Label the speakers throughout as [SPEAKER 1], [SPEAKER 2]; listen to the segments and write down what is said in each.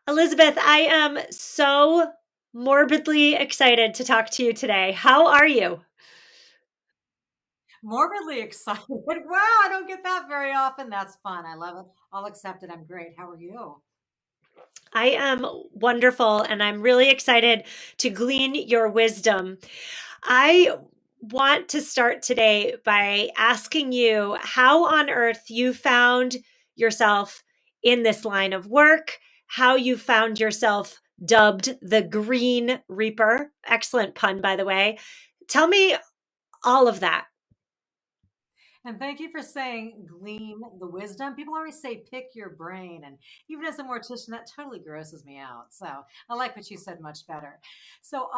[SPEAKER 1] Elizabeth, I am so morbidly excited to talk to you today. How are you?
[SPEAKER 2] Morbidly excited. Wow, I don't get that very often. That's fun. I love it. I'll accept it. I'm great. How are you?
[SPEAKER 1] I am wonderful and I'm really excited to glean your wisdom. I want to start today by asking you how on earth you found yourself in this line of work, how you found yourself dubbed the Green Reaper. Excellent pun, by the way. Tell me all of that.
[SPEAKER 2] And thank you for saying glean the wisdom. People always say pick your brain. And even as a mortician, that totally grosses me out. So I like what you said much better. So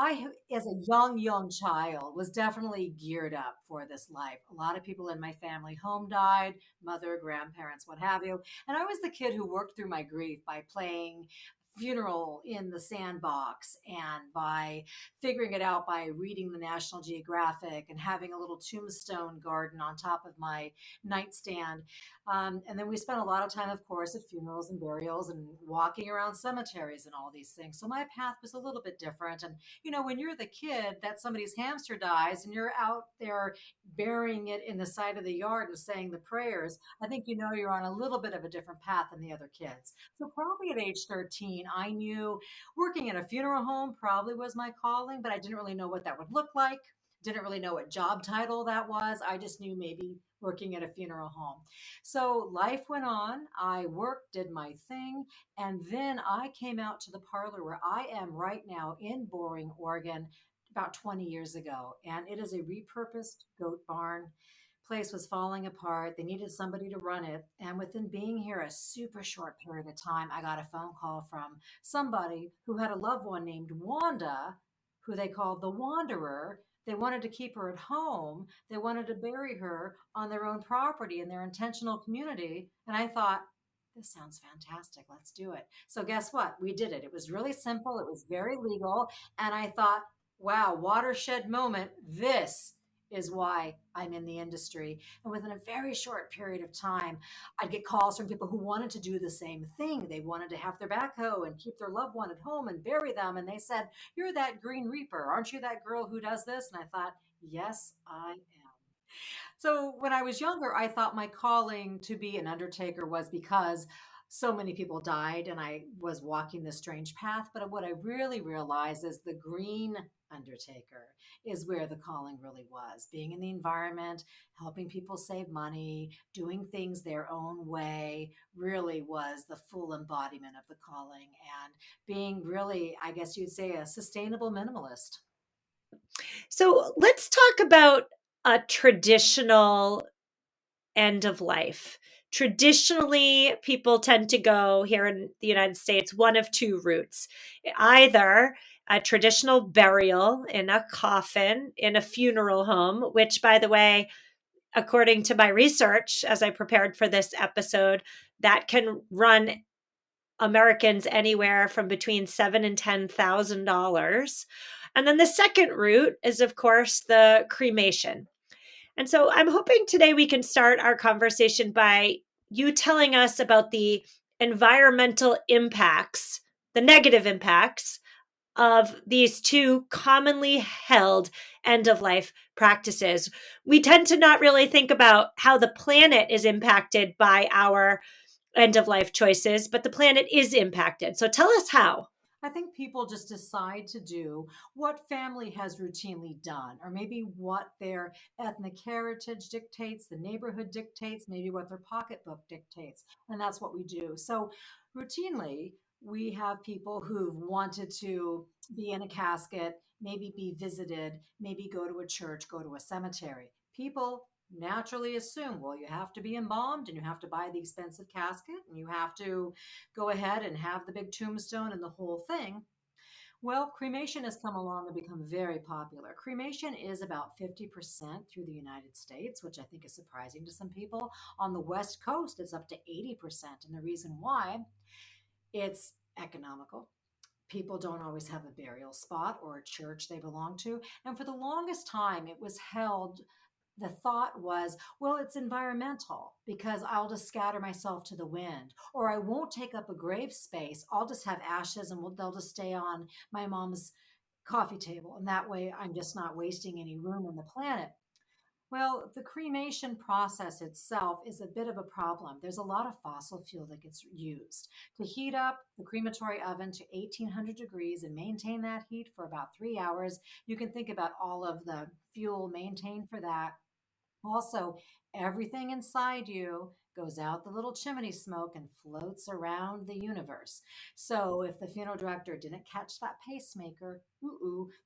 [SPEAKER 2] as a young child, was definitely geared up for this life. A lot of people in my family home died, mother, grandparents, what have you. And I was the kid who worked through my grief by playing funeral in the sandbox and by figuring it out by reading the National Geographic and having a little tombstone garden on top of my nightstand. And then we spent a lot of time, of course, at funerals and burials and walking around cemeteries and all these things. So my path was a little bit different. And, when you're the kid that somebody's hamster dies and you're out there burying it in the side of the yard and saying the prayers, I think you're on a little bit of a different path than the other kids. So probably at age 13, I knew working in a funeral home probably was my calling, but I didn't really know what that would look like. Didn't really know what job title that was. I just knew maybe working at a funeral home. So life went on. I worked, did my thing, and then I came out to the parlor where I am right now in Boring, Oregon, about 20 years ago. And it is a repurposed goat barn. Place was falling apart. They needed somebody to run it. And within being here a super short period of time, I got a phone call from somebody who had a loved one named Wanda, who they called the Wanderer. They wanted to keep her at home. They wanted to bury her on their own property in their intentional community. And I thought, this sounds fantastic. Let's do it. So, guess what? We did it. It was really simple, it was very legal. And I thought, wow, watershed moment. This is why I'm in the industry. And within a very short period of time, I'd get calls from people who wanted to do the same thing. They wanted to have their backhoe and keep their loved one at home and bury them. And they said, "You're that Green Reaper. Aren't you that girl who does this?" And I thought, yes, I am. So when I was younger, I thought my calling to be an undertaker was because so many people died and I was walking this strange path. But what I really realized is the green undertaker is where the calling really was. Being in the environment, helping people save money, doing things their own way really was the full embodiment of the calling and being really, I guess you'd say, a sustainable minimalist.
[SPEAKER 1] So let's talk about a traditional end of life. Traditionally, people tend to go here in the United States one of two routes: either a traditional burial in a coffin in a funeral home, which, by the way, according to my research as I prepared for this episode, that can run Americans anywhere from between seven and $10,000. And then the second route is, of course, the cremation. And so I'm hoping today we can start our conversation by you telling us about the environmental impacts, the negative impacts of these two commonly held end of life practices. We tend to not really think about how the planet is impacted by our end of life choices, but the planet is impacted. So tell us how.
[SPEAKER 2] I think people just decide to do what family has routinely done, or maybe what their ethnic heritage dictates, the neighborhood dictates, maybe what their pocketbook dictates. And that's what we do. So, routinely, we have people who've wanted to be in a casket, maybe be visited, maybe go to a church, go to a cemetery. People naturally assume, well, you have to be embalmed and you have to buy the expensive casket and you have to go ahead and have the big tombstone and the whole thing. Well, cremation has come along and become very popular. Cremation is about 50% through the United States, which I think is surprising to some people. On the West Coast, it's up to 80%. And the reason why, it's economical. People don't always have a burial spot or a church they belong to. And for the longest time, it was held the thought was, well, it's environmental because I'll just scatter myself to the wind, or I won't take up a grave space. I'll just have ashes and they'll just stay on my mom's coffee table. And that way I'm just not wasting any room on the planet. Well, the cremation process itself is a bit of a problem. There's a lot of fossil fuel that gets used to heat up the crematory oven to 1800 degrees and maintain that heat for about 3 hours. You can think about all of the fuel maintained for that. Also, everything inside you goes out the little chimney smoke and floats around the universe. So, if the funeral director didn't catch that pacemaker,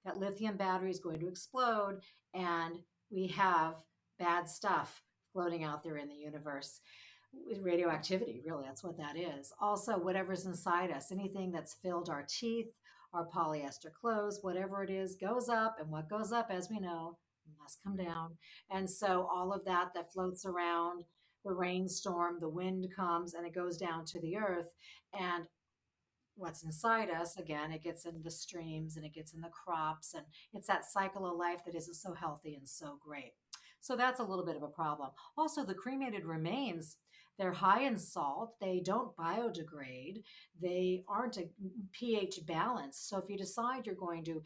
[SPEAKER 2] that lithium battery is going to explode, and we have bad stuff floating out there in the universe. Radioactivity, really, that's what that is. Also, whatever's inside us, anything that's filled our teeth, our polyester clothes, whatever it is, goes up. And what goes up, as we know, must come down. And so all of that that floats around, the rainstorm, the wind comes and it goes down to the earth. And what's inside us, again, it gets in the streams and it gets in the crops. And it's that cycle of life that isn't so healthy and so great. So that's a little bit of a problem. Also, the cremated remains, they're high in salt. They don't biodegrade. They aren't a pH balance. So if you decide you're going to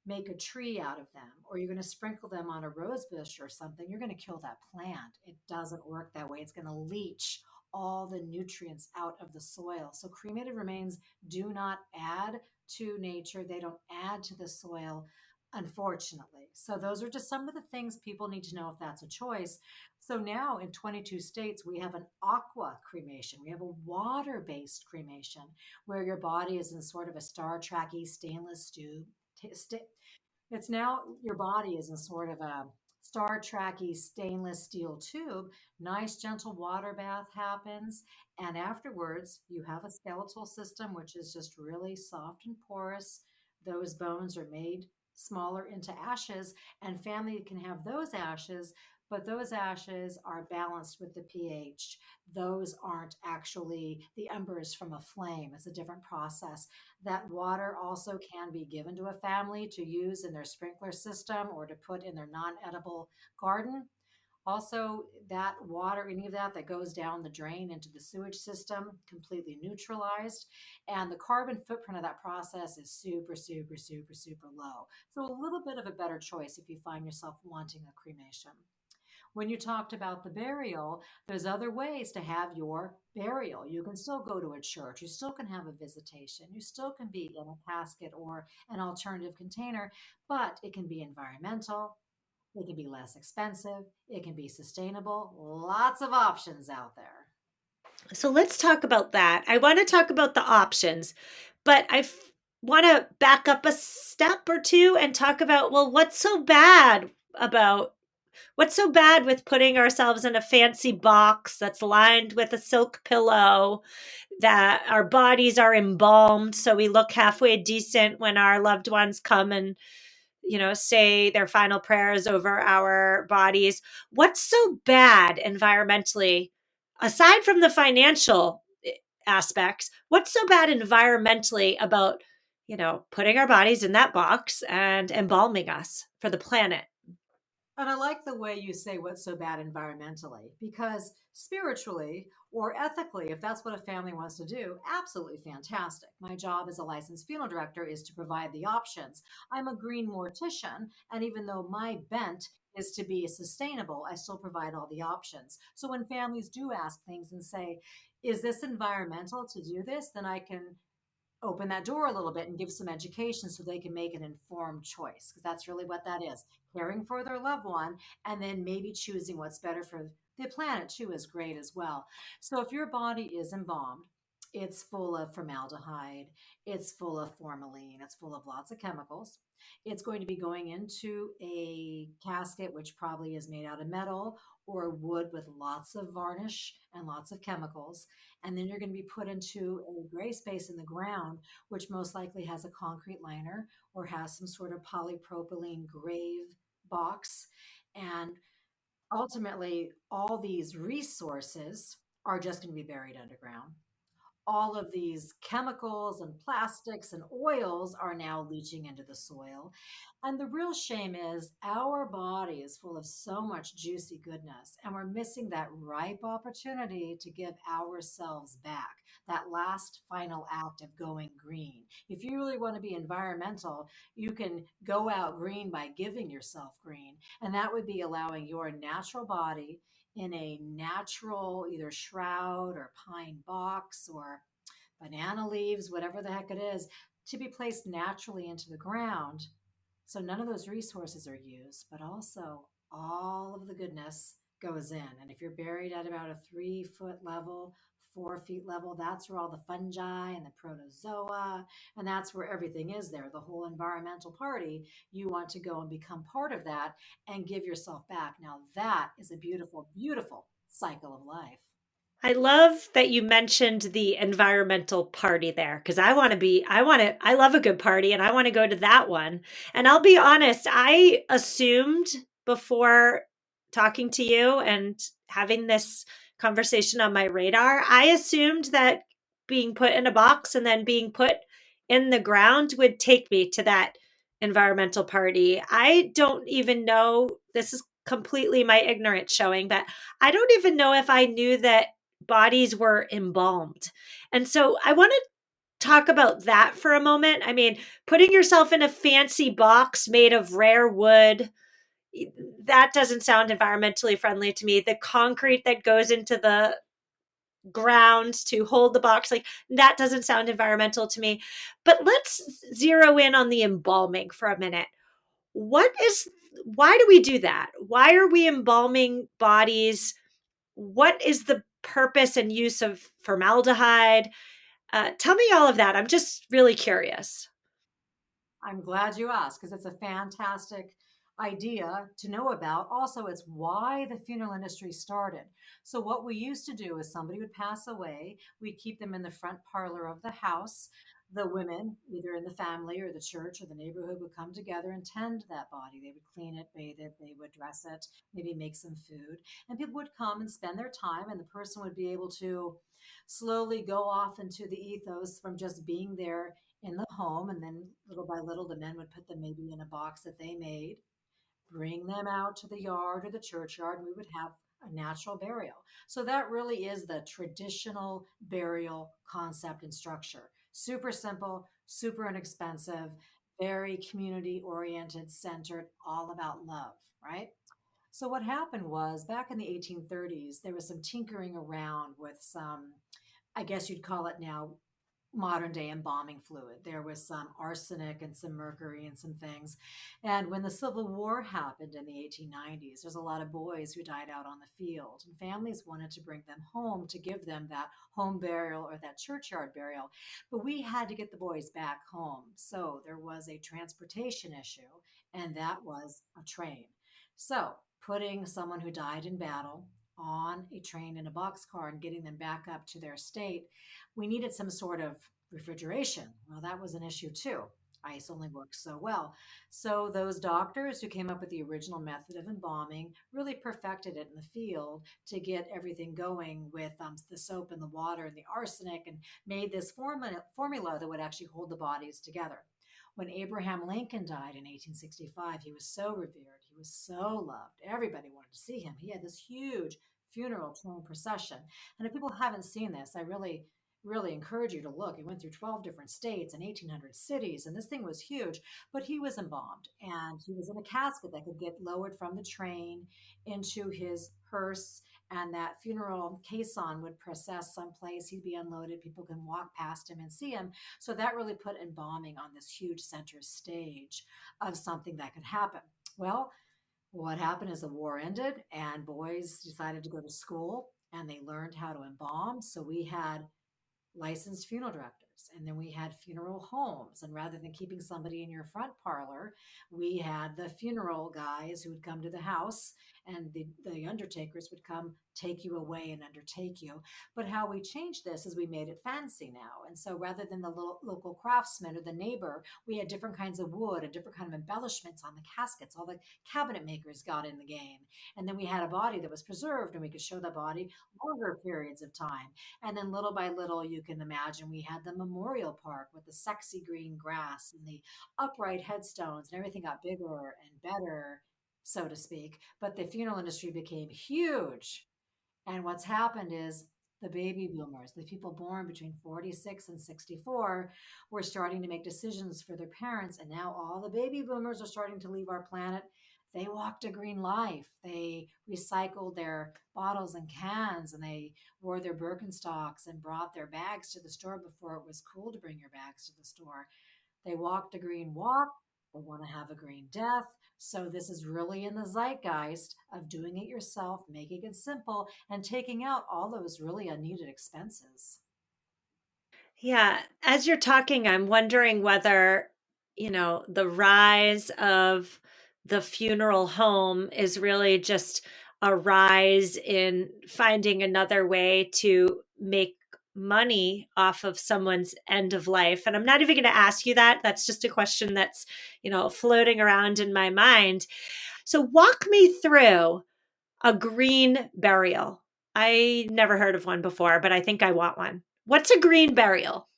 [SPEAKER 2] make a tree out of them or you're going to sprinkle them on a rose bush or something, you're going to kill that plant. It doesn't work that way. It's going to leach all the nutrients out of the soil. So cremated remains do not add to nature, they don't add to the soil, unfortunately. So those are just some of the things people need to know if that's a choice. So now in 22 states, we have an aqua cremation. We have a water based cremation where your body is in sort of a Star Trekky stainless tube. It's now your body is in sort of a Star Trekky stainless steel tube. Nice, gentle water bath happens. And afterwards, you have a skeletal system, which is just really soft and porous. Those bones are made smaller into ashes, and family can have those ashes, but those ashes are balanced with the pH. Those aren't actually the embers from a flame. It's a different process. That water also can be given to a family to use in their sprinkler system or to put in their non edible garden. Also, that water, any of that that goes down the drain into the sewage system, completely neutralized. And the carbon footprint of that process is super, super, super, super low. So, a little bit of a better choice if you find yourself wanting a cremation. When you talked about the burial, there's other ways to have your burial. You can still go to a church, you still can have a visitation, you still can be in a casket or an alternative container, but it can be environmental, it can be less expensive, it can be sustainable. Lots of options out there.
[SPEAKER 1] So let's talk about that. I want to talk about the options, but want to back up a step or two and talk about, well, what's so bad with putting ourselves in a fancy box that's lined with a silk pillow, that our bodies are embalmed so we look halfway decent when our loved ones come and say their final prayers over our bodies? What's so bad environmentally, aside from the financial aspects? What's so bad environmentally about, putting our bodies in that box and embalming us for the planet?
[SPEAKER 2] And I like the way you say what's so bad environmentally, because spiritually or ethically, if that's what a family wants to do, absolutely fantastic. My job as a licensed funeral director is to provide the options. I'm a green mortician, and even though my bent is to be sustainable, I still provide all the options. So when families do ask things and say, is this environmental to do this? Then I can open that door a little bit and give some education so they can make an informed choice, because that's really what that is, caring for their loved one and then maybe choosing what's better for the planet too is great as well. So if your body is embalmed, it's full of formaldehyde, it's full of formalin, it's full of lots of chemicals. It's going to be going into a casket which probably is made out of metal or wood with lots of varnish and lots of chemicals. And then you're going to be put into a gray space in the ground, which most likely has a concrete liner or has some sort of polypropylene grave box. And ultimately, all these resources are just going to be buried underground. all of these chemicals and plastics and oils are now leaching into the soil. And the real shame is our body is full of so much juicy goodness, and we're missing that ripe opportunity to give ourselves back, that last final act of going green. If you really want to be environmental, you can go out green by giving yourself green. And that would be allowing your natural body in a natural either shroud or pine box or banana leaves, whatever the heck it is, to be placed naturally into the ground. So none of those resources are used, but also all of the goodness goes in. And if you're buried at about a 3 foot level, 4 feet level, that's where all the fungi and the protozoa, and that's where everything is there, the whole environmental party. You want to go and become part of that and give yourself back. Now, that is a beautiful, beautiful cycle of life.
[SPEAKER 1] I love that you mentioned the environmental party there because I love a good party and I want to go to that one. And I'll be honest, I assumed before talking to you and having this conversation on my radar, I assumed that being put in a box and then being put in the ground would take me to that environmental party. I don't even know, this is completely my ignorance showing, but I don't even know if I knew that bodies were embalmed. And so I want to talk about that for a moment. I mean, putting yourself in a fancy box made of rare wood, that doesn't sound environmentally friendly to me. The concrete that goes into the ground to hold the box, like that doesn't sound environmental to me. But let's zero in on the embalming for a minute. What is Why do we do that? Why are we embalming bodies? What is the purpose and use of formaldehyde? Tell me all of that. I'm just really curious.
[SPEAKER 2] I'm glad you asked because it's a fantastic idea to know about. Also, it's why the funeral industry started. So, what we used to do is somebody would pass away, we'd keep them in the front parlor of the house. The women, either in the family or the church or the neighborhood, would come together and tend that body. They would clean it, bathe it, they would dress it, maybe make some food. And people would come and spend their time, and the person would be able to slowly go off into the ethos from just being there in the home. And then little by little, the men would put them maybe in a box that they made, bring them out to the yard or the churchyard, and we would have a natural burial. So that really is the traditional burial concept and structure. Super simple, super inexpensive, very community oriented, centered, all about love, right? So what happened was back in the 1830s, there was some tinkering around with some, I guess you'd call it now, modern day embalming fluid. There was some arsenic and some mercury and some things. And when the Civil War happened in the 1890s, there's a lot of boys who died out on the field, and families wanted to bring them home to give them that home burial or that churchyard burial. But we had to get the boys back home. So there was a transportation issue, and that was a train. So putting someone who died in battle on a train in a boxcar and getting them back up to their state, we needed some sort of refrigeration. Well, that was an issue too. Ice only works so well. So, those doctors who came up with the original method of embalming really perfected it in the field to get everything going with the soap and the water and the arsenic, and made this formula that would actually hold the bodies together. When Abraham Lincoln died in 1865, he was so revered. He was so loved. Everybody wanted to see him. He had this huge funeral train procession. And if people haven't seen this, I really encourage you to look. It went through 12 different states and 1,800 cities, and this thing was huge. But he was embalmed, and he was in a casket that could get lowered from the train into his hearse, and that funeral caisson would process someplace. He'd be unloaded. People can walk past him and see him. So that really put embalming on this huge center stage of something that could happen. Well, what happened is the war ended, and boys decided to go to school and they learned how to embalm. So we had licensed funeral directors. And then we had funeral homes. And rather than keeping somebody in your front parlor, we had the funeral guys who would come to the house and the undertakers would come take you away and undertake you. But how we changed this is we made it fancy now. And so rather than the local craftsman or the neighbor, we had different kinds of wood and different kind of embellishments on the caskets. All the cabinet makers got in the game. And then we had a body that was preserved, and we could show the body longer periods of time. And then little by little, you can imagine we had the memorial park with the sexy green grass and the upright headstones, and everything got bigger and better, so to speak. But the funeral industry became huge. And what's happened is the baby boomers, the people born between 46 and 64, were starting to make decisions for their parents. And now all the baby boomers are starting to leave our planet. They walked a green life. They recycled their bottles and cans, and they wore their Birkenstocks and brought their bags to the store before it was cool to bring your bags to the store. They walked a green walk. They want to have a green death. So, this is really in the zeitgeist of doing it yourself, making it simple, and taking out all those really unneeded expenses.
[SPEAKER 1] Yeah, as you're talking, I'm wondering whether, the rise of the funeral home is really just a rise in finding another way to make money off of someone's end of life. And I'm not even going to ask you that. That's just a question that's, floating around in my mind. So walk me through a green burial. I never heard of one before, but I think I want one. What's a green burial?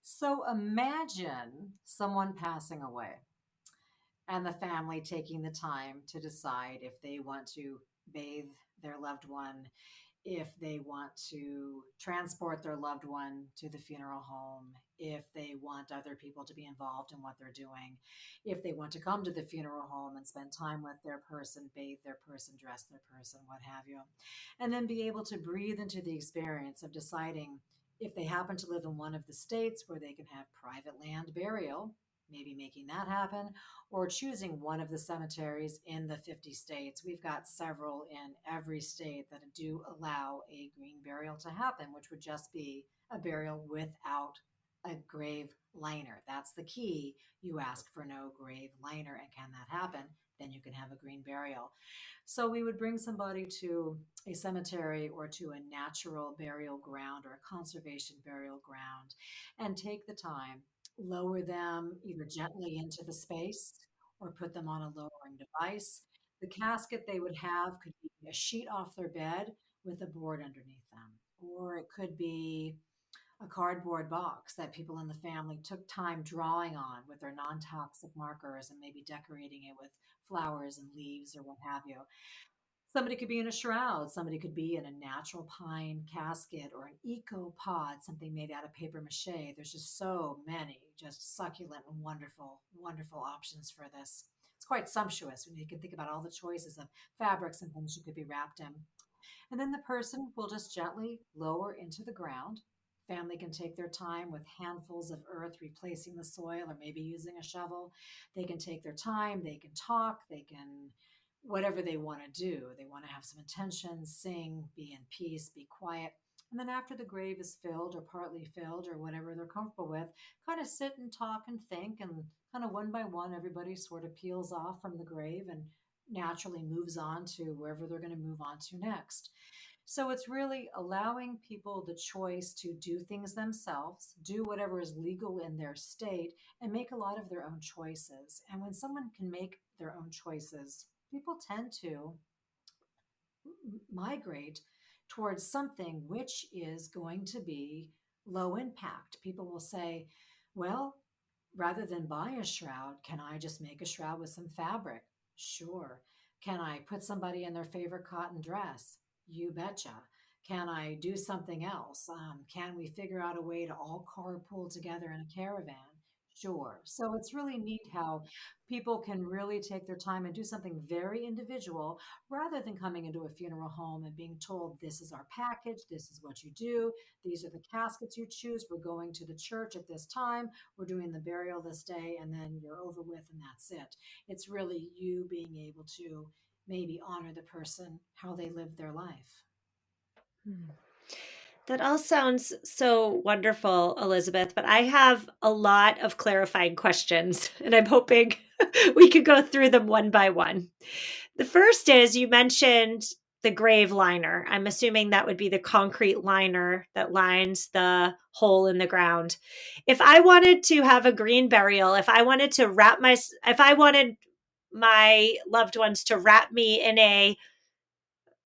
[SPEAKER 2] So, imagine someone passing away and the family taking the time to decide if they want to bathe their loved one, if they want to transport their loved one to the funeral home, if they want other people to be involved in what they're doing, if they want to come to the funeral home and spend time with their person, bathe their person, dress their person, what have you, and then be able to breathe into the experience of deciding if they happen to live in one of the states where they can have private land burial, maybe making that happen, or choosing one of the cemeteries in the 50 states. We've got several in every state that do allow a green burial to happen, which would just be a burial without a grave liner. That's the key. You ask for no grave liner, and can that happen? Then you can have a green burial. So we would bring somebody to a cemetery or to a natural burial ground or a conservation burial ground and take the time, lower them either gently into the space or put them on a lowering device. The casket they would have could be a sheet off their bed with a board underneath them, or it could be a cardboard box that people in the family took time drawing on with their non toxic markers and maybe decorating it with flowers and leaves or what have you. Somebody could be in a shroud. Somebody could be in a natural pine casket or an eco pod, something made out of paper mache. There's just so many just succulent and wonderful, wonderful options for this. It's quite sumptuous when you can think about all the choices of fabrics and things you could be wrapped in. And then the person will just gently lower into the ground. Family can take their time with handfuls of earth, replacing the soil or maybe using a shovel. They can take their time, they can talk, they can whatever they want to do. They want to have some intention, sing, be in peace, be quiet. And then after the grave is filled or partly filled or whatever they're comfortable with, kind of sit and talk and think, and kind of one by one, everybody sort of peels off from the grave and naturally moves on to wherever they're going to move on to next. So it's really allowing people the choice to do things themselves, do whatever is legal in their state, and make a lot of their own choices. And when someone can make their own choices, people tend to migrate towards something which is going to be low impact. People will say, well, rather than buy a shroud, can I just make a shroud with some fabric? Sure. Can I put somebody in their favorite cotton dress? You betcha. Can I do something else? Can we figure out a way to all carpool together in a caravan? Sure. So it's really neat how people can really take their time and do something very individual rather than coming into a funeral home and being told, this is our package, this is what you do, these are the caskets you choose, we're going to the church at this time, we're doing the burial this day, and then you're over with, and that's it. It's really you being able to maybe honor the person, how they live their life.
[SPEAKER 1] Hmm. That all sounds so wonderful, Elizabeth, but I have a lot of clarifying questions, and I'm hoping we could go through them one by one. The first is you mentioned the grave liner. I'm assuming that would be the concrete liner that lines the hole in the ground. If I wanted to have a green burial, if I wanted my loved ones to wrap me in a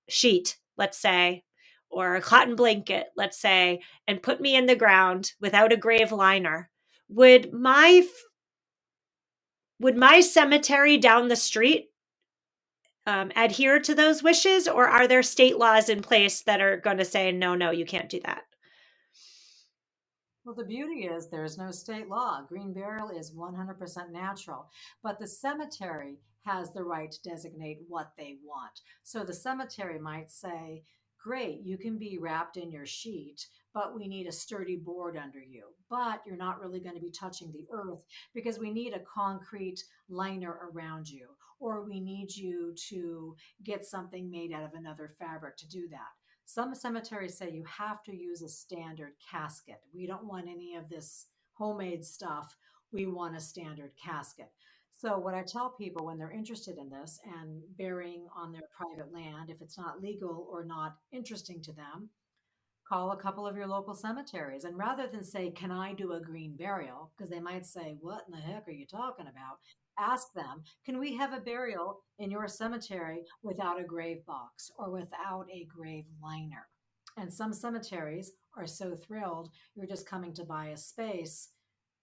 [SPEAKER 1] sheet, let's say, or a cotton blanket, let's say, and put me in the ground without a grave liner, would my cemetery down the street adhere to those wishes, or are there state laws in place that are going to say, no, no, you can't do that?
[SPEAKER 2] Well, the beauty is there's no state law. Green burial is 100% natural, but the cemetery has the right to designate what they want. So the cemetery might say, great, you can be wrapped in your sheet, but we need a sturdy board under you. But you're not really going to be touching the earth because we need a concrete liner around you, or we need you to get something made out of another fabric to do that. Some cemeteries say you have to use a standard casket. We don't want any of this homemade stuff. We want a standard casket. So, what I tell people when they're interested in this and burying on their private land, if it's not legal or not interesting to them, call a couple of your local cemeteries. And rather than say, can I do a green burial? Because they might say, what in the heck are you talking about? Ask them, can we have a burial in your cemetery without a grave box or without a grave liner? And some cemeteries are so thrilled you're just coming to buy a space,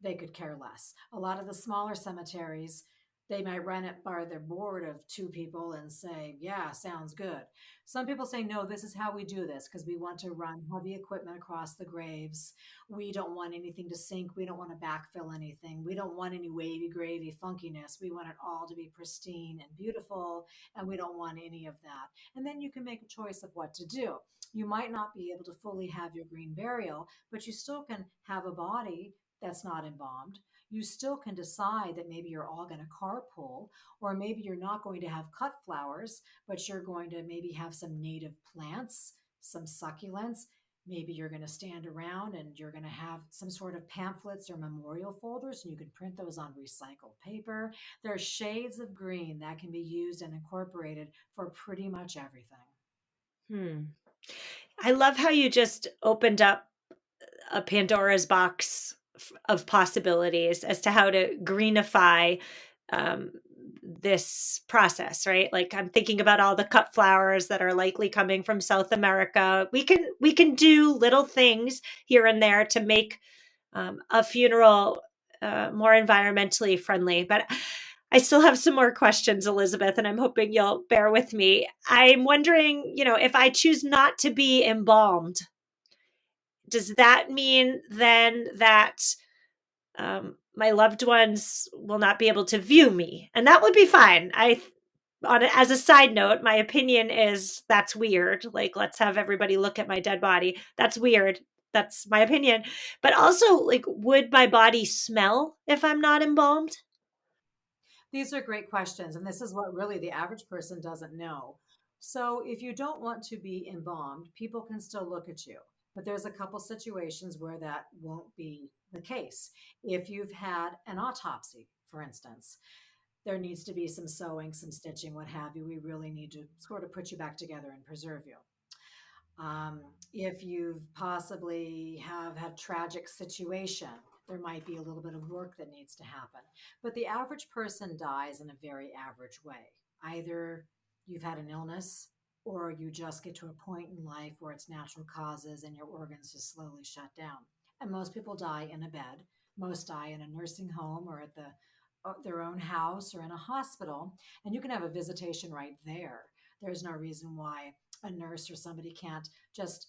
[SPEAKER 2] they could care less. A lot of the smaller cemeteries, they might run it by their board of two people and say, yeah, sounds good. Some people say, no, this is how we do this because we want to run heavy equipment across the graves. We don't want anything to sink. We don't want to backfill anything. We don't want any wavy, gravy funkiness. We want it all to be pristine and beautiful, and we don't want any of that. And then you can make a choice of what to do. You might not be able to fully have your green burial, but you still can have a body that's not embalmed. You still can decide that maybe you're all going to carpool, or maybe you're not going to have cut flowers, but you're going to maybe have some native plants, some succulents. Maybe you're going to stand around and you're going to have some sort of pamphlets or memorial folders, and you can print those on recycled paper. There are shades of green that can be used and incorporated for pretty much everything.
[SPEAKER 1] Hmm. I love how you just opened up a Pandora's box of possibilities as to how to greenify um, this process, right? Like I'm thinking about all the cut flowers that are likely coming from South America. We can do little things here and there to make a funeral more environmentally friendly. But I still have some more questions, Elizabeth, and I'm hoping you'll bear with me. I'm wondering, if I choose not to be embalmed, does that mean then that my loved ones will not be able to view me? And that would be fine. As a side note, my opinion is that's weird. Like, let's have everybody look at my dead body. That's weird. That's my opinion. But also, like, would my body smell if I'm not embalmed?
[SPEAKER 2] These are great questions, and this is what really the average person doesn't know. So, if you don't want to be embalmed, people can still look at you. But there's a couple situations where that won't be the case. If you've had an autopsy, for instance, there needs to be some sewing, some stitching, what have you. We really need to sort of put you back together and preserve you. If you've possibly have had tragic situation, there might be a little bit of work that needs to happen. But the average person dies in a very average way. Either you've had an illness or you just get to a point in life where it's natural causes and your organs just slowly shut down. And most people die in a bed. Most die in a nursing home or at their own house or in a hospital. And you can have a visitation right there. There's no reason why a nurse or somebody can't just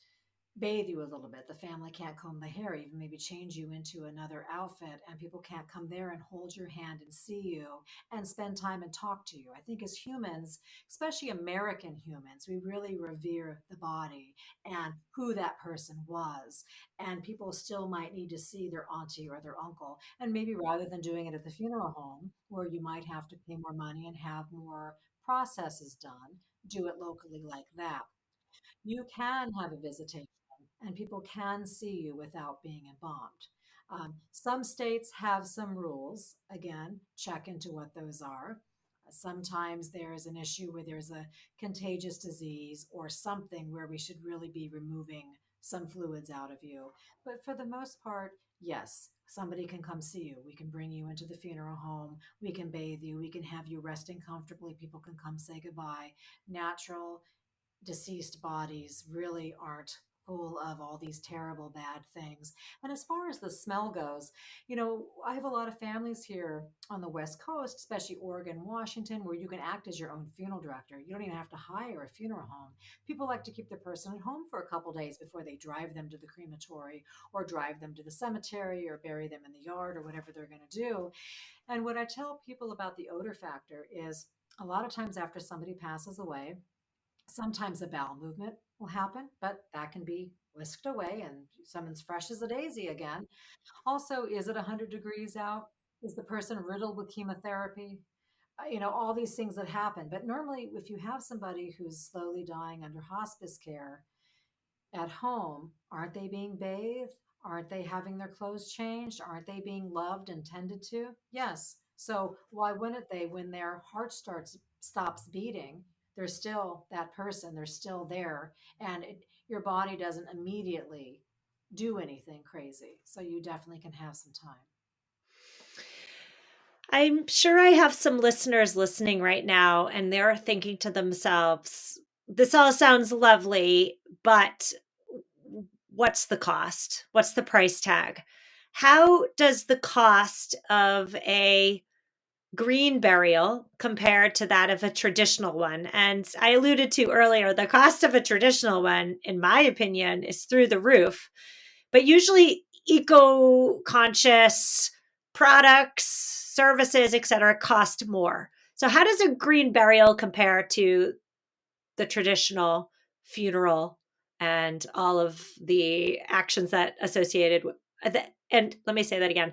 [SPEAKER 2] bathe you a little bit. The family can't comb the hair, even maybe change you into another outfit, and people can't come there and hold your hand and see you and spend time and talk to you. I think as humans, especially American humans, we really revere the body and who that person was. And people still might need to see their auntie or their uncle. And maybe rather than doing it at the funeral home, where you might have to pay more money and have more processes done, do it locally like that. You can have a visitation and people can see you without being embalmed. Some states have some rules. Again, check into what those are. Sometimes there's an issue where there's a contagious disease or something where we should really be removing some fluids out of you. But for the most part, yes, somebody can come see you. We can bring you into the funeral home. We can bathe you. We can have you resting comfortably. People can come say goodbye. Natural deceased bodies really aren't full of all these terrible bad things. And as far as the smell goes, I have a lot of families here on the West Coast, especially Oregon, Washington, where you can act as your own funeral director. You don't even have to hire a funeral home. People like to keep the person at home for a couple days before they drive them to the crematory or drive them to the cemetery or bury them in the yard or whatever they're going to do. And what I tell people about the odor factor is a lot of times after somebody passes away, sometimes a bowel movement will happen, but that can be whisked away and someone's fresh as a daisy again. Also, is it 100 degrees out? Is the person riddled with chemotherapy? All these things that happen. But normally, if you have somebody who's slowly dying under hospice care, at home, aren't they being bathed? Aren't they having their clothes changed? Aren't they being loved and tended to? Yes. So why wouldn't they when their heart stops beating? They're still that person. They're still there, and your body doesn't immediately do anything crazy. So you definitely can have some time.
[SPEAKER 1] I'm sure I have some listeners listening right now, and they're thinking to themselves, this all sounds lovely, but what's the cost? What's the price tag? How does the cost of a green burial compare to that of a traditional one? And I alluded to earlier, the cost of a traditional one, in my opinion, is through the roof. But usually, eco conscious products, services, etc., cost more. So, how does a green burial compare to the traditional funeral and all of the actions that associated with that? And let me say that again.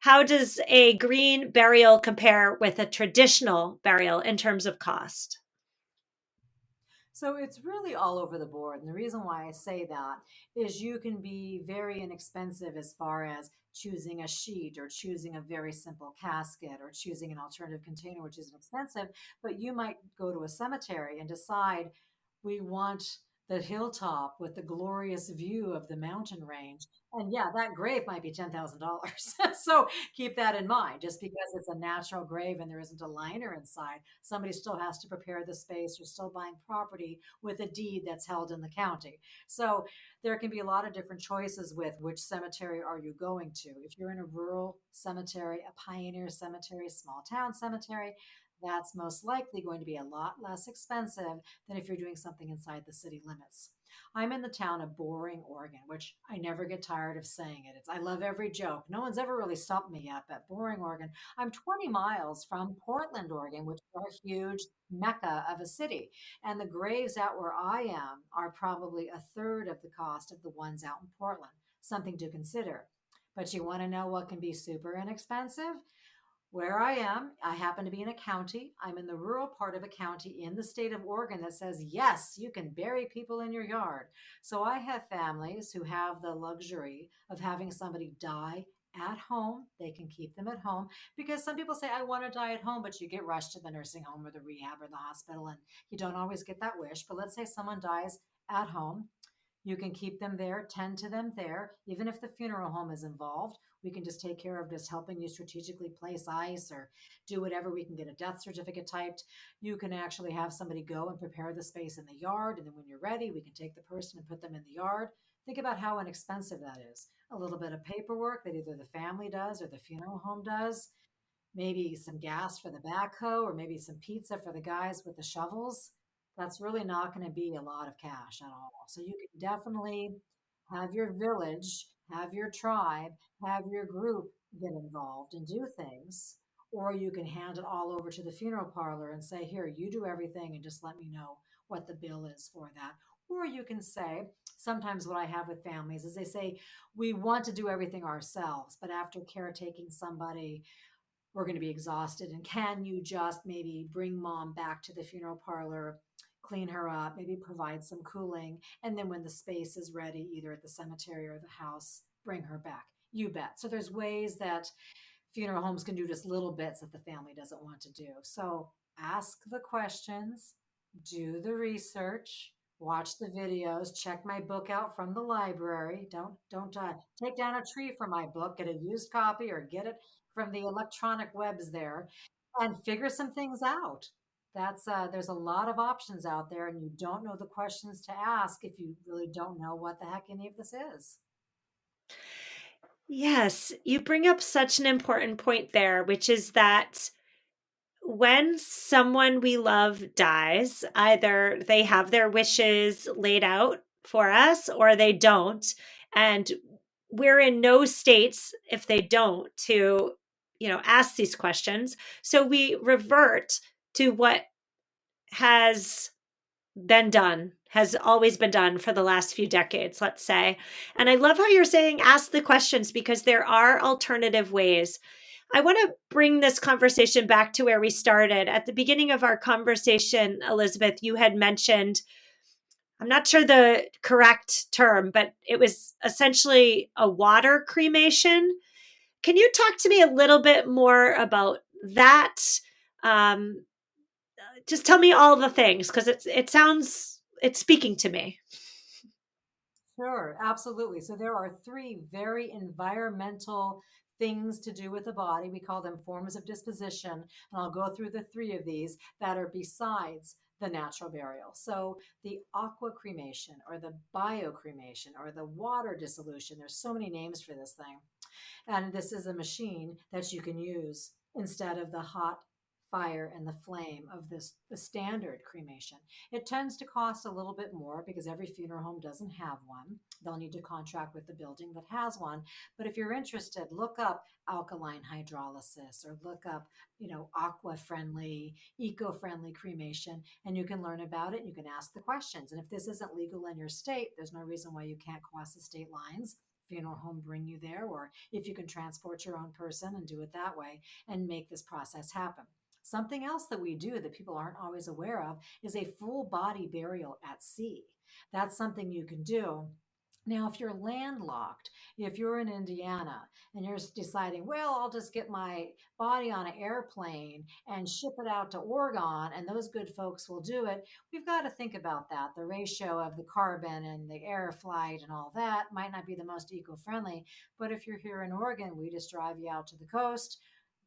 [SPEAKER 1] How does a green burial compare with a traditional burial in terms of cost?
[SPEAKER 2] So it's really all over the board. And the reason why I say that is you can be very inexpensive as far as choosing a sheet or choosing a very simple casket or choosing an alternative container, which isn't expensive. But you might go to a cemetery and decide we want the hilltop with the glorious view of the mountain range. And yeah, that grave might be $10,000. So keep that in mind. Just because it's a natural grave and there isn't a liner inside, somebody still has to prepare the space. You're still buying property with a deed that's held in the county. So there can be a lot of different choices with which cemetery are you going to. If you're in a rural cemetery, a pioneer cemetery, small town cemetery, that's most likely going to be a lot less expensive than if you're doing something inside the city limits. I'm in the town of Boring, Oregon, which I never get tired of saying it. I love every joke. No one's ever really stopped me yet, but Boring, Oregon. I'm 20 miles from Portland, Oregon, which is a huge mecca of a city. And the graves out where I am are probably a third of the cost of the ones out in Portland. Something to consider. But you want to know what can be super inexpensive? Where I am, I happen to be in a county. I'm in the rural part of a county in the state of Oregon that says, yes, you can bury people in your yard. So I have families who have the luxury of having somebody die at home. They can keep them at home because some people say, I want to die at home, but you get rushed to the nursing home or the rehab or the hospital, and you don't always get that wish. But let's say someone dies at home. You can keep them there, tend to them there. Even if the funeral home is involved, we can just take care of just helping you strategically place ice or do whatever. We can get a death certificate typed. You can actually have somebody go and prepare the space in the yard. And then when you're ready, we can take the person and put them in the yard. Think about how inexpensive that is. A little bit of paperwork that either the family does or the funeral home does, maybe some gas for the backhoe or maybe some pizza for the guys with the shovels. That's really not going to be a lot of cash at all. So you can definitely have your village, have your tribe, have your group get involved and do things. Or you can hand it all over to the funeral parlor and say, here, you do everything and just let me know what the bill is for that. Or you can say, sometimes what I have with families is they say, we want to do everything ourselves, but after caretaking somebody, we're going to be exhausted. And can you just maybe bring mom back to the funeral parlor, clean her up, maybe provide some cooling? And then when the space is ready, either at the cemetery or the house, bring her back. You bet. So there's ways that funeral homes can do just little bits that the family doesn't want to do. So ask the questions, do the research, watch the videos, check my book out from the library. Don't take down a tree for my book. Get a used copy or get it from the electronic webs there, and figure some things out. That's there's a lot of options out there, and you don't know the questions to ask if you really don't know what the heck any of this is.
[SPEAKER 1] Yes, you bring up such an important point there, which is that when someone we love dies, either they have their wishes laid out for us or they don't. And we're in no states if they don't to, ask these questions. So we revert to what has been done, has always been done for the last few decades, let's say. And I love how you're saying ask the questions because there are alternative ways. I want to bring this conversation back to where we started. At the beginning of our conversation, Elizabeth, you had mentioned, I'm not sure the correct term, but it was essentially a water cremation. Can you talk to me a little bit more about that? Um, just tell me all the things because it's speaking to me.
[SPEAKER 2] Sure, absolutely. So there are three very environmental things to do with the body. We call them forms of disposition. And I'll go through the three of these that are besides the natural burial. So the aqua cremation or the biocremation or the water dissolution. There's so many names for this thing. And this is a machine that you can use instead of the hot fire and the flame of the standard cremation. It tends to cost a little bit more because every funeral home doesn't have one. They'll need to contract with the building that has one. But if you're interested, look up alkaline hydrolysis or look up, aqua friendly, eco friendly cremation, and you can learn about it. And you can ask the questions. And if this isn't legal in your state, there's no reason why you can't cross the state lines, funeral home bring you there, or if you can transport your own person and do it that way and make this process happen. Something else that we do that people aren't always aware of is a full body burial at sea. That's something you can do. Now, if you're landlocked, if you're in Indiana and you're deciding, well, I'll just get my body on an airplane and ship it out to Oregon, and those good folks will do it, we've got to think about that. The ratio of the carbon and the air flight and all that might not be the most eco friendly. But if you're here in Oregon, we just drive you out to the coast,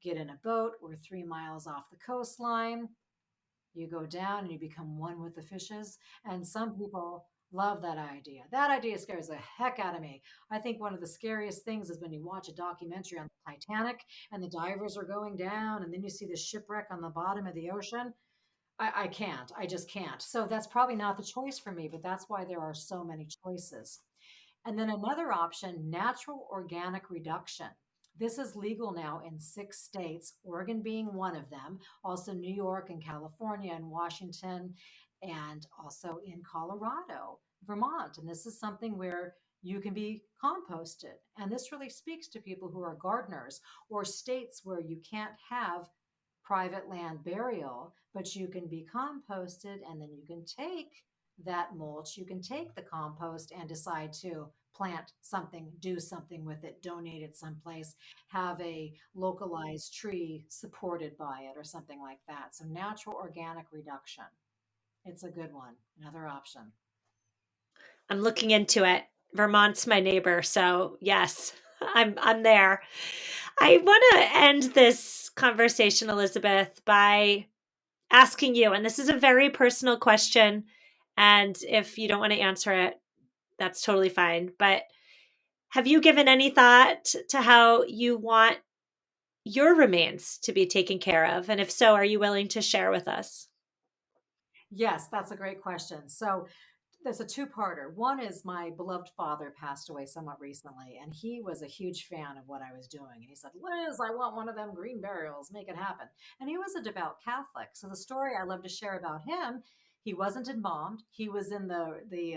[SPEAKER 2] get in a boat. We're 3 miles off the coastline. You go down and you become one with the fishes. And some people love that idea. That idea scares the heck out of me. I think one of the scariest things is when you watch a documentary on the Titanic and the divers are going down, and then you see the shipwreck on the bottom of the ocean. I can't. I just can't. So that's probably not the choice for me, but that's why there are so many choices. And then another option, natural organic reduction. This is legal now in 6 states, Oregon being one of them, also New York and California and Washington, and also in Colorado, Vermont. And this is something where you can be composted. And this really speaks to people who are gardeners or states where you can't have private land burial, but you can be composted and then you can take that mulch, you can take the compost and decide to plant something, do something with it, donate it someplace, have a localized tree supported by it or something like that. So natural organic reduction. It's a good one. Another option.
[SPEAKER 1] I'm looking into it. Vermont's my neighbor, so yes, I'm there. I want to end this conversation, Elizabeth, by asking you, and this is a very personal question, and if you don't want to answer it, that's totally fine. But have you given any thought to how you want your remains to be taken care of? And if so, are you willing to share with us?
[SPEAKER 2] Yes, that's a great question. So there's a two-parter. One is my beloved father passed away somewhat recently, and he was a huge fan of what I was doing. And he said, Liz, I want one of them green burials, make it happen. And he was a devout Catholic. So the story I love to share about him, he wasn't embalmed. He was in the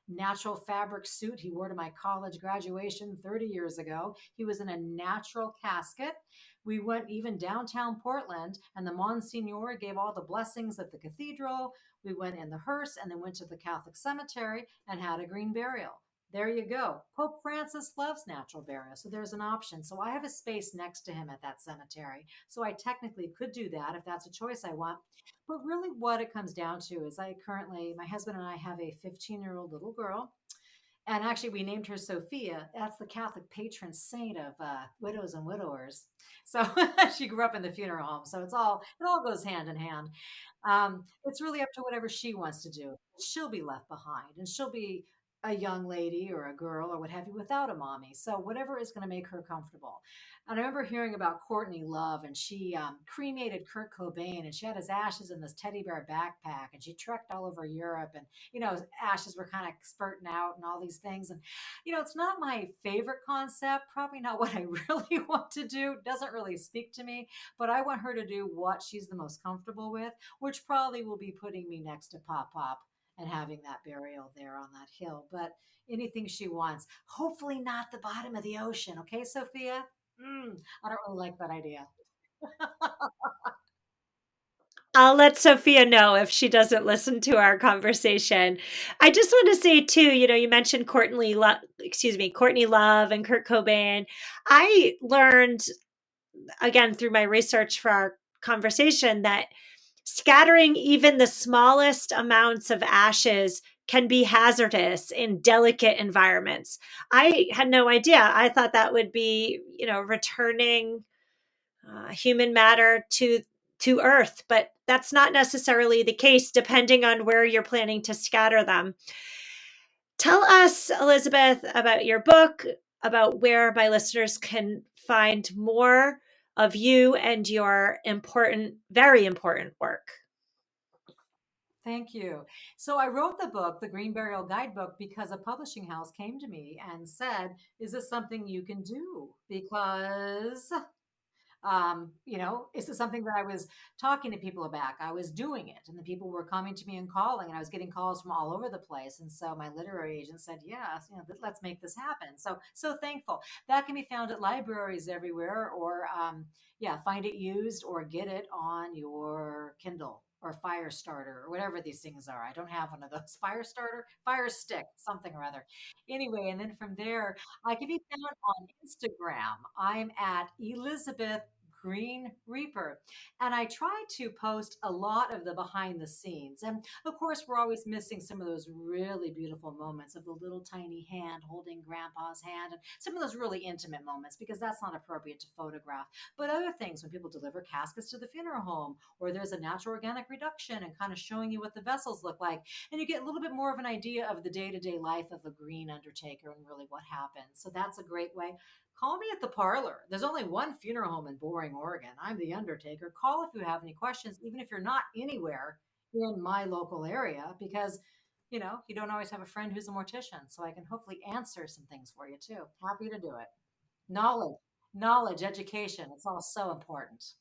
[SPEAKER 2] natural fabric suit he wore to my college graduation 30 years ago. He was in a natural casket. We went even downtown Portland, and the Monsignor gave all the blessings at the cathedral. We went in the hearse and then went to the Catholic cemetery and had a green burial. There you go. Pope Francis loves natural burial, so there's an option. So I have a space next to him at that cemetery. So I technically could do that if that's a choice I want. But really, what it comes down to is my husband and I have a 15-year-old little girl, and actually, we named her Sophia. That's the Catholic patron saint of widows and widowers. So she grew up in the funeral home. So it all goes hand in hand. It's really up to whatever she wants to do. She'll be left behind, and she'll be a young lady or a girl or what have you without a mommy. So whatever is going to make her comfortable. And I remember hearing about Courtney Love, and she cremated Kurt Cobain, and she had his ashes in this teddy bear backpack, and she trekked all over Europe, and ashes were kind of spurting out and all these things. And it's not my favorite concept, probably not what I really want to do. Doesn't really speak to me, but I want her to do what she's the most comfortable with, which probably will be putting me next to Pop Pop and having that burial there on that hill. But anything she wants, hopefully not the bottom of the ocean. Okay, Sophia? I don't really like that idea.
[SPEAKER 1] I'll let Sophia know if she doesn't listen to our conversation. I just want to say too, you mentioned Courtney Love and Kurt Cobain. I learned again through my research for our conversation that scattering even the smallest amounts of ashes can be hazardous in delicate environments. I had no idea. I thought that would be, returning human matter to earth, but that's not necessarily the case depending on where you're planning to scatter them. Tell us, Elizabeth, about your book, about where my listeners can find more of you and your important, very important work.
[SPEAKER 2] Thank you. So I wrote the book, the Green Burial Guidebook, because a publishing house came to me and said, "Is this something you can do?" Because is this something that I was talking to people about? I was doing it, and the people were coming to me and calling, and I was getting calls from all over the place. And so my literary agent said, "Yes, let's make this happen." So thankful. That can be found at libraries everywhere, or yeah, find it used or get it on your Kindle or Fire Starter or whatever these things are. I don't have one of those. Fire Starter, Fire Stick, something or other. Anyway, and then from there, I can be found on Instagram. I'm at Elizabeth Green Reaper. And I try to post a lot of the behind the scenes. And of course, we're always missing some of those really beautiful moments of the little tiny hand holding grandpa's hand and some of those really intimate moments because that's not appropriate to photograph. But other things, when people deliver caskets to the funeral home, or there's a natural organic reduction and kind of showing you what the vessels look like, and you get a little bit more of an idea of the day to day life of a green undertaker and really what happens. So that's a great way. Call me at the parlor. There's only one funeral home in Boring, Oregon. I'm the undertaker. Call if you have any questions, even if you're not anywhere in my local area, because you don't always have a friend who's a mortician. So I can hopefully answer some things for you too. Happy to do it. Knowledge, knowledge, education. It's all so important.